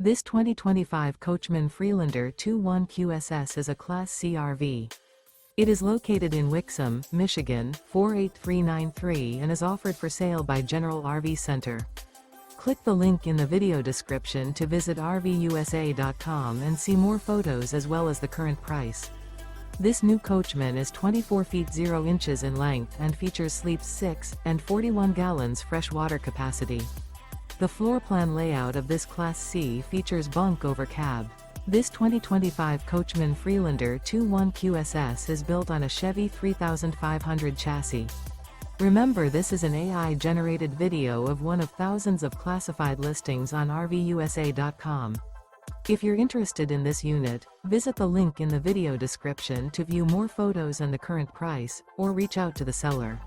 This 2025 Coachmen Freelander 21QSS is a Class C RV. It is located in Wixom, Michigan, 48393 and is offered for sale by General RV Center. Click the link in the video description to visit RVUSA.com and see more photos as well as the current price. This new Coachmen is 24 feet 0 inches in length and features sleeps 6 and 41 gallons fresh water capacity. The floor plan layout of this Class C features bunk over cab. This 2025 Coachmen Freelander 21QSS is built on a Chevy 3500 chassis. Remember, this is an AI-generated video of one of thousands of classified listings on RVUSA.com. If you're interested in this unit, visit the link in the video description to view more photos and the current price, or reach out to the seller.